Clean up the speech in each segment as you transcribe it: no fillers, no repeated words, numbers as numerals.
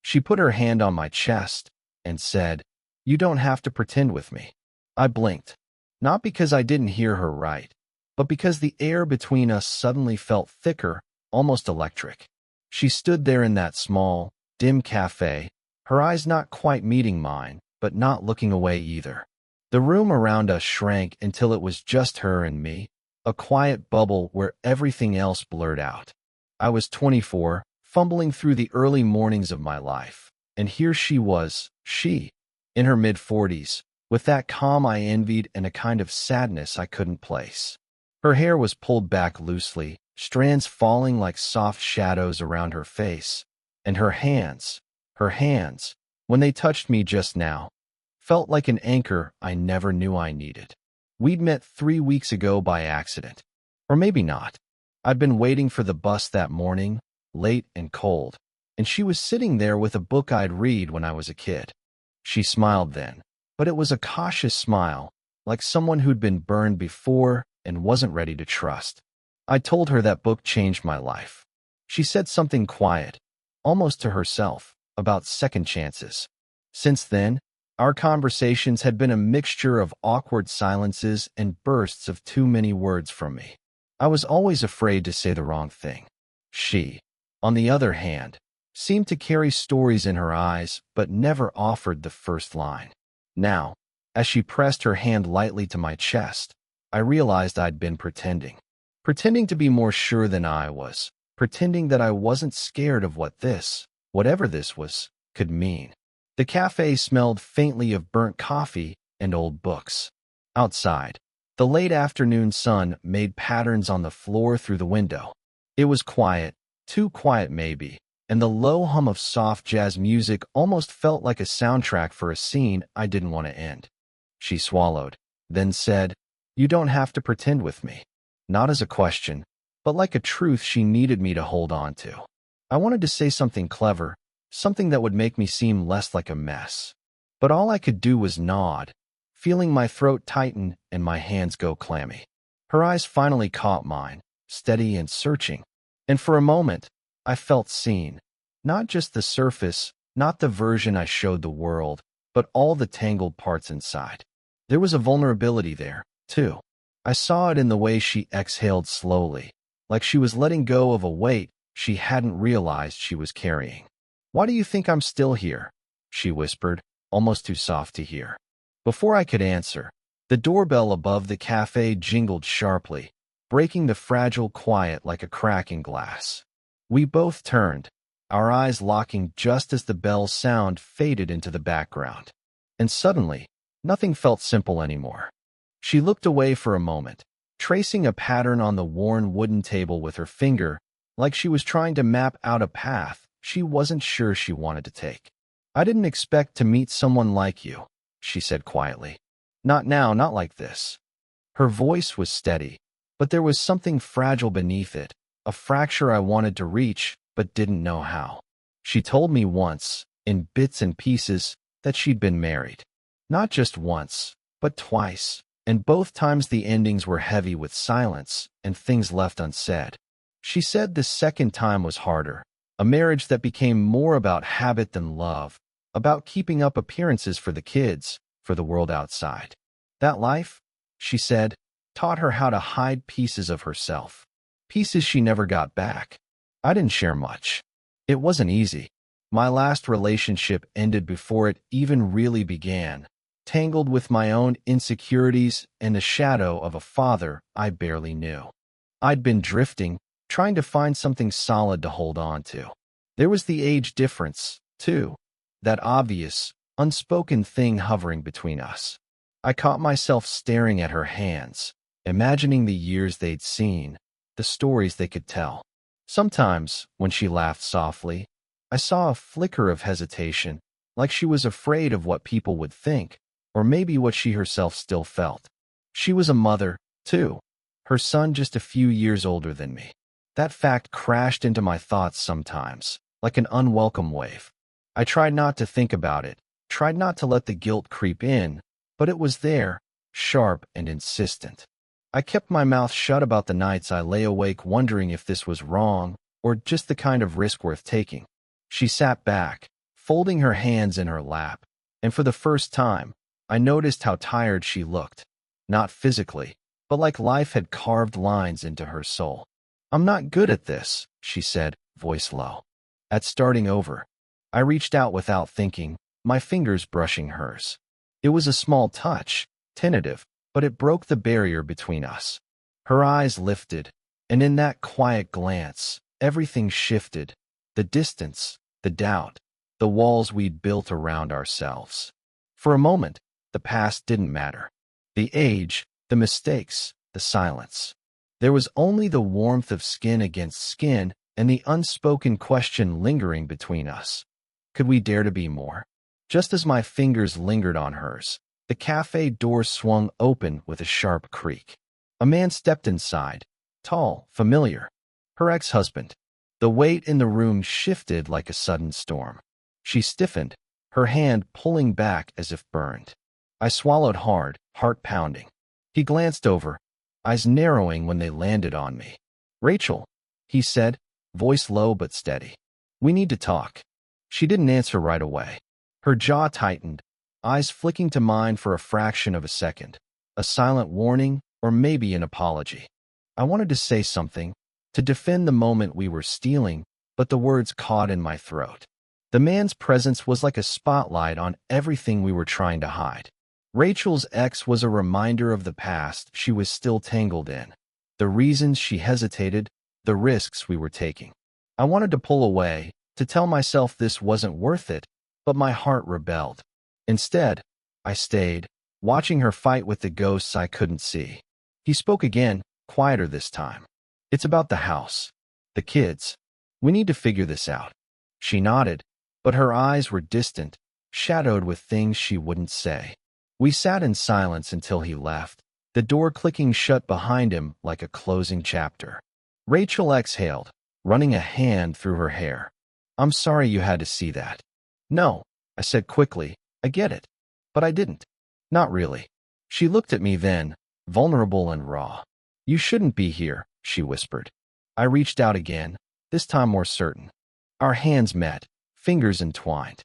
She put her hand on my chest and said, "You don't have to pretend with me." I blinked, not because I didn't hear her right, but because the air between us suddenly felt thicker, almost electric. She stood there in that small, dim cafe, her eyes not quite meeting mine, but not looking away either. The room around us shrank until it was just her and me, a quiet bubble where everything else blurred out. I was 24, fumbling through the early mornings of my life, and here she was, in her mid-40s, with that calm I envied and a kind of sadness I couldn't place. Her hair was pulled back loosely, strands falling like soft shadows around her face, and her hands, when they touched me just now, felt like an anchor I never knew I needed. We'd met 3 weeks ago by accident. Or maybe not. I'd been waiting for the bus that morning, late and cold, and she was sitting there with a book I'd read when I was a kid. She smiled then, but it was a cautious smile, like someone who'd been burned before and wasn't ready to trust. I told her that book changed my life. She said something quiet, almost to herself, about second chances. Since then, our conversations had been a mixture of awkward silences and bursts of too many words from me. I was always afraid to say the wrong thing. She, on the other hand, seemed to carry stories in her eyes but never offered the first line. Now, as she pressed her hand lightly to my chest, I realized I'd been pretending. Pretending to be more sure than I was. Pretending that I wasn't scared of what this, whatever this was, could mean. The cafe smelled faintly of burnt coffee and old books. Outside, the late afternoon sun made patterns on the floor through the window. It was quiet, too quiet maybe, and the low hum of soft jazz music almost felt like a soundtrack for a scene I didn't want to end. She swallowed, then said, "You don't have to pretend with me." Not as a question, but like a truth she needed me to hold on to. I wanted to say something clever, something that would make me seem less like a mess. But all I could do was nod, feeling my throat tighten and my hands go clammy. Her eyes finally caught mine, steady and searching, and for a moment, I felt seen. Not just the surface, not the version I showed the world, but all the tangled parts inside. There was a vulnerability there, too. I saw it in the way she exhaled slowly, like she was letting go of a weight she hadn't realized she was carrying. "Why do you think I'm still here?" she whispered, almost too soft to hear. Before I could answer, the doorbell above the cafe jingled sharply, breaking the fragile quiet like a crack in glass. We both turned, our eyes locking just as the bell's sound faded into the background. And suddenly, nothing felt simple anymore. She looked away for a moment, tracing a pattern on the worn wooden table with her finger, like she was trying to map out a path she wasn't sure she wanted to take. "I didn't expect to meet someone like you," she said quietly. "Not now, not like this." Her voice was steady, but there was something fragile beneath it, a fracture I wanted to reach but didn't know how. She told me once, in bits and pieces, that she'd been married. Not just once, but twice, and both times the endings were heavy with silence and things left unsaid. She said the second time was harder, a marriage that became more about habit than love, about keeping up appearances for the kids, for the world outside. That life, she said, taught her how to hide pieces of herself, pieces she never got back. I didn't share much. It wasn't easy. My last relationship ended before it even really began, tangled with my own insecurities and the shadow of a father I barely knew. I'd been drifting, trying to find something solid to hold on to. There was the age difference, too, that obvious, unspoken thing hovering between us. I caught myself staring at her hands, imagining the years they'd seen, the stories they could tell. Sometimes, when she laughed softly, I saw a flicker of hesitation, like she was afraid of what people would think, or maybe what she herself still felt. She was a mother, too, her son just a few years older than me. That fact crashed into my thoughts sometimes, like an unwelcome wave. I tried not to think about it, tried not to let the guilt creep in, but it was there, sharp and insistent. I kept my mouth shut about the nights I lay awake wondering if this was wrong, or just the kind of risk worth taking. She sat back, folding her hands in her lap, and for the first time, I noticed how tired she looked. Not physically, but like life had carved lines into her soul. "I'm not good at this," she said, voice low. At starting over, I reached out without thinking, my fingers brushing hers. It was a small touch, tentative, but it broke the barrier between us. Her eyes lifted, and in that quiet glance, everything shifted. The distance, the doubt, the walls we'd built around ourselves. For a moment, the past didn't matter. The age, the mistakes, the silence. There was only the warmth of skin against skin and the unspoken question lingering between us. Could we dare to be more? Just as my fingers lingered on hers, the cafe door swung open with a sharp creak. A man stepped inside, tall, familiar. Her ex-husband. The weight in the room shifted like a sudden storm. She stiffened, her hand pulling back as if burned. I swallowed hard, heart pounding. He glanced over, eyes narrowing when they landed on me. "Rachel," he said, voice low but steady. "We need to talk." She didn't answer right away. Her jaw tightened, eyes flicking to mine for a fraction of a second. A silent warning, or maybe an apology. I wanted to say something, to defend the moment we were stealing, but the words caught in my throat. The man's presence was like a spotlight on everything we were trying to hide. Rachel's ex was a reminder of the past she was still tangled in, the reasons she hesitated, the risks we were taking. I wanted to pull away, to tell myself this wasn't worth it, but my heart rebelled. Instead, I stayed, watching her fight with the ghosts I couldn't see. He spoke again, quieter this time. "It's about the house. The kids. We need to figure this out." She nodded, but her eyes were distant, shadowed with things she wouldn't say. We sat in silence until he left, the door clicking shut behind him like a closing chapter. Rachel exhaled, running a hand through her hair. "I'm sorry you had to see that." "No," I said quickly, "I get it." But I didn't. Not really. She looked at me then, vulnerable and raw. "You shouldn't be here," she whispered. I reached out again, this time more certain. Our hands met, fingers entwined.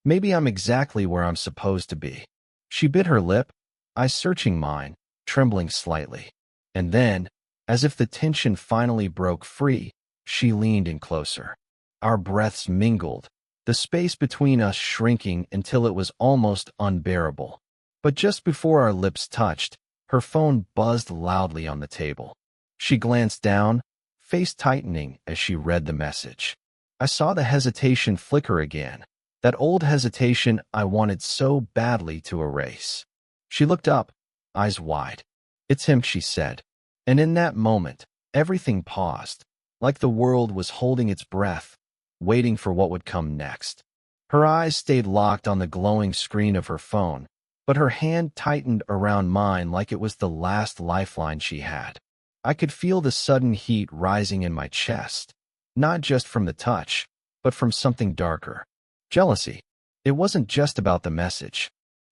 Maybe I'm exactly where I'm supposed to be. She bit her lip, eyes searching mine, trembling slightly. And then, as if the tension finally broke free, she leaned in closer. Our breaths mingled, the space between us shrinking until it was almost unbearable. But just before our lips touched, her phone buzzed loudly on the table. She glanced down, face tightening as she read the message. I saw the hesitation flicker again, that old hesitation I wanted so badly to erase. She looked up, eyes wide. "It's him," she said. And in that moment, everything paused, like the world was holding its breath, waiting for what would come next. Her eyes stayed locked on the glowing screen of her phone, but her hand tightened around mine like it was the last lifeline she had. I could feel the sudden heat rising in my chest, not just from the touch, but from something darker. Jealousy. It wasn't just about the message.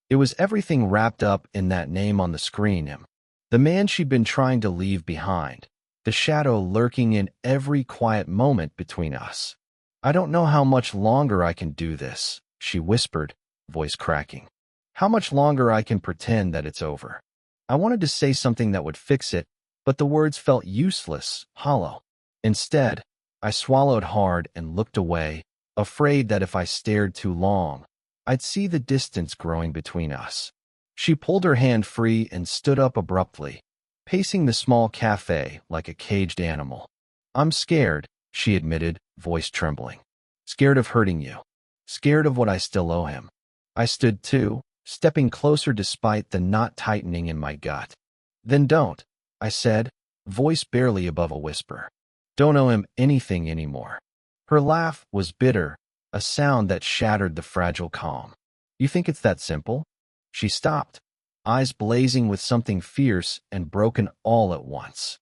It was everything wrapped up in that name on the screen, him. The man she'd been trying to leave behind, the shadow lurking in every quiet moment between us. "I don't know how much longer I can do this," she whispered, voice cracking. "How much longer I can pretend that it's over." I wanted to say something that would fix it, but the words felt useless, hollow. Instead, I swallowed hard and looked away, afraid that if I stared too long, I'd see the distance growing between us. She pulled her hand free and stood up abruptly, pacing the small cafe like a caged animal. "I'm scared," she admitted, voice trembling. "Scared of hurting you. Scared of what I still owe him." I stood too, stepping closer despite the knot tightening in my gut. "Then don't," I said, voice barely above a whisper. "Don't owe him anything anymore." Her laugh was bitter, a sound that shattered the fragile calm. "You think it's that simple?" She stopped, eyes blazing with something fierce and broken all at once.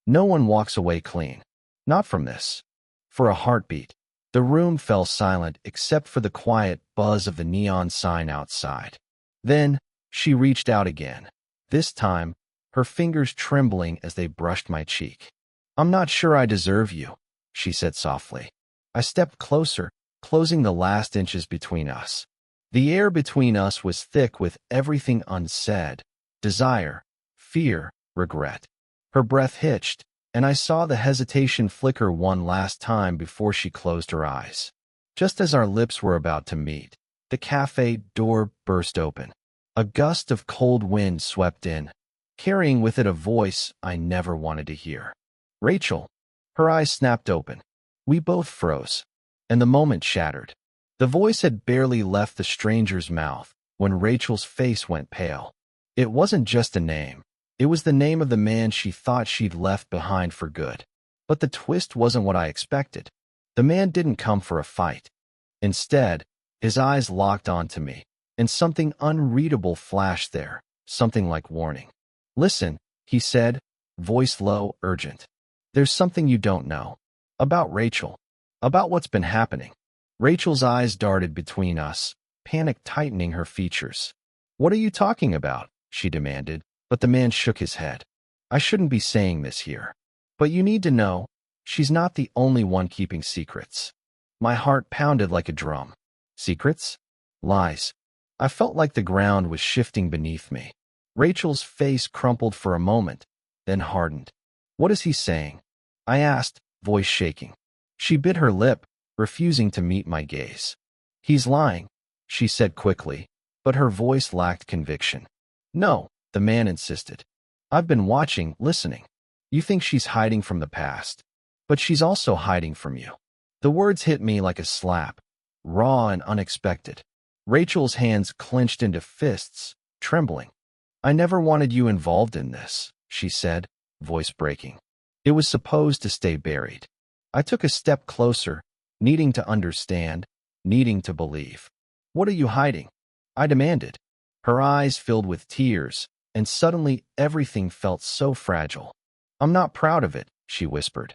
"No one walks away clean. Not from this." For a heartbeat, the room fell silent except for the quiet buzz of the neon sign outside. Then, she reached out again, this time, her fingers trembling as they brushed my cheek. "I'm not sure I deserve you," she said softly. I stepped closer, closing the last inches between us. The air between us was thick with everything unsaid: desire, fear, regret. Her breath hitched, and I saw the hesitation flicker one last time before she closed her eyes. Just as our lips were about to meet, the cafe door burst open. A gust of cold wind swept in, carrying with it a voice I never wanted to hear. Rachel. Her eyes snapped open. We both froze, and the moment shattered. The voice had barely left the stranger's mouth when Rachel's face went pale. It wasn't just a name. It was the name of the man she thought she'd left behind for good. But the twist wasn't what I expected. The man didn't come for a fight. Instead, his eyes locked onto me, and something unreadable flashed there, something like warning. Listen, he said, voice low, urgent. There's something you don't know. About Rachel. About what's been happening. Rachel's eyes darted between us, panic tightening her features. What are you talking about? She demanded, but the man shook his head. I shouldn't be saying this here. But you need to know, she's not the only one keeping secrets. My heart pounded like a drum. Secrets? Lies. I felt like the ground was shifting beneath me. Rachel's face crumpled for a moment, then hardened. What is he saying? I asked, voice shaking. She bit her lip, refusing to meet my gaze. He's lying, she said quickly, but her voice lacked conviction. No, the man insisted. I've been watching, listening. You think she's hiding from the past, but she's also hiding from you. The words hit me like a slap, raw and unexpected. Rachel's hands clenched into fists, trembling. I never wanted you involved in this, she said, voice breaking. It was supposed to stay buried. I took a step closer, needing to understand, needing to believe. What are you hiding? I demanded. Her eyes filled with tears, and suddenly everything felt so fragile. I'm not proud of it, she whispered.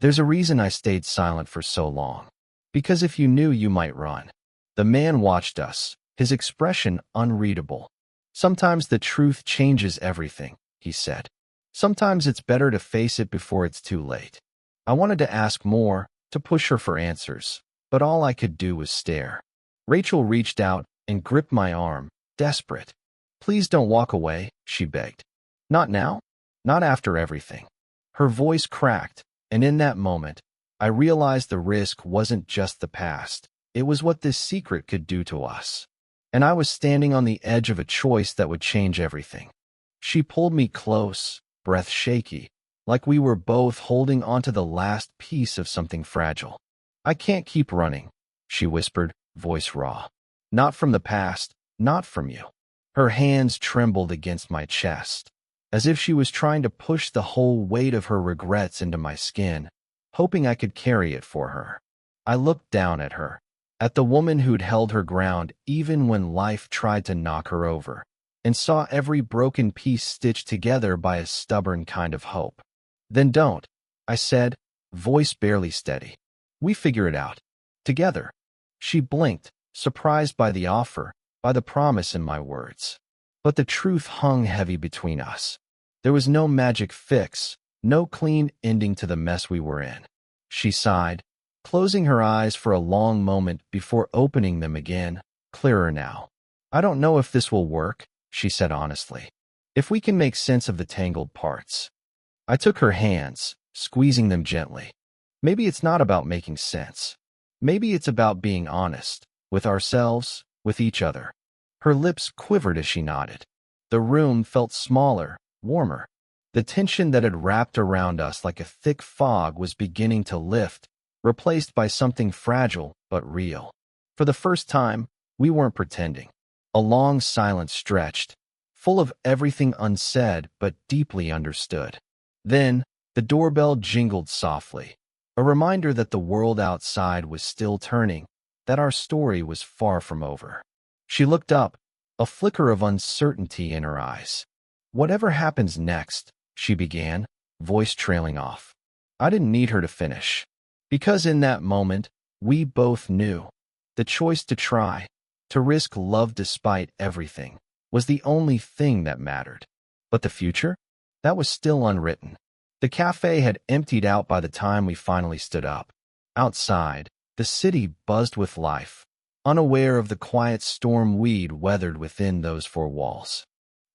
There's a reason I stayed silent for so long. Because if you knew, you might run. The man watched us, his expression unreadable. Sometimes the truth changes everything, he said. Sometimes it's better to face it before it's too late. I wanted to ask more, to push her for answers, but all I could do was stare. Rachel reached out and gripped my arm, desperate. Please don't walk away, she begged. Not now? Not after everything. Her voice cracked, and in that moment, I realized the risk wasn't just the past. It was what this secret could do to us. And I was standing on the edge of a choice that would change everything. She pulled me close, breath shaky, like we were both holding onto the last piece of something fragile. I can't keep running, she whispered, voice raw. Not from the past, not from you. Her hands trembled against my chest, as if she was trying to push the whole weight of her regrets into my skin, hoping I could carry it for her. I looked down at her, at the woman who'd held her ground even when life tried to knock her over, and saw every broken piece stitched together by a stubborn kind of hope. Then don't, I said, voice barely steady. We figure it out. Together. She blinked, surprised by the offer, by the promise in my words. But the truth hung heavy between us. There was no magic fix, no clean ending to the mess we were in. She sighed, closing her eyes for a long moment before opening them again, clearer now. I don't know if this will work, she said honestly. If we can make sense of the tangled parts. I took her hands, squeezing them gently. Maybe it's not about making sense. Maybe it's about being honest, with ourselves, with each other. Her lips quivered as she nodded. The room felt smaller, warmer. The tension that had wrapped around us like a thick fog was beginning to lift, replaced by something fragile but real. For the first time, we weren't pretending. A long silence stretched, full of everything unsaid but deeply understood. Then, the doorbell jingled softly, a reminder that the world outside was still turning, that our story was far from over. She looked up, a flicker of uncertainty in her eyes. Whatever happens next, she began, voice trailing off. I didn't need her to finish. Because in that moment, we both knew. The choice to try, to risk love despite everything, was the only thing that mattered. But the future? That was still unwritten. The cafe had emptied out by the time we finally stood up. Outside, The city buzzed with life, unaware of the quiet storm we'd weathered within those four walls.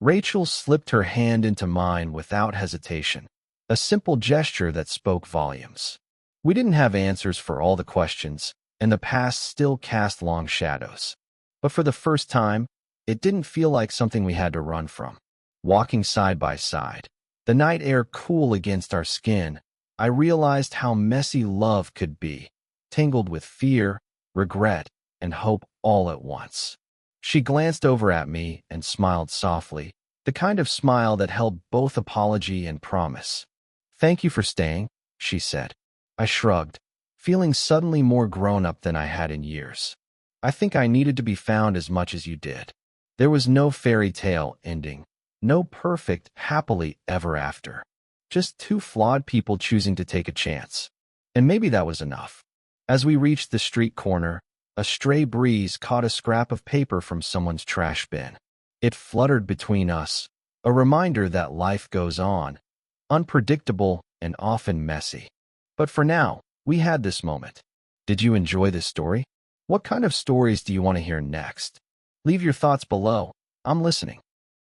Rachel slipped her hand into mine without hesitation, a simple gesture that spoke volumes. We didn't have answers for all the questions, and the past still cast long shadows. But for the first time, it didn't feel like something we had to run from. Walking side by side, the night air cool against our skin, I realized how messy love could be, tangled with fear, regret, and hope all at once. She glanced over at me and smiled softly, the kind of smile that held both apology and promise. "Thank you for staying," she said. I shrugged, feeling suddenly more grown-up than I had in years. "I think I needed to be found as much as you did." There was no fairy tale ending, no perfect happily ever after. Just two flawed people choosing to take a chance. And maybe that was enough. As we reached the street corner, a stray breeze caught a scrap of paper from someone's trash bin. It fluttered between us, a reminder that life goes on, unpredictable and often messy. But for now, we had this moment. Did you enjoy this story? What kind of stories do you want to hear next? Leave your thoughts below. I'm listening.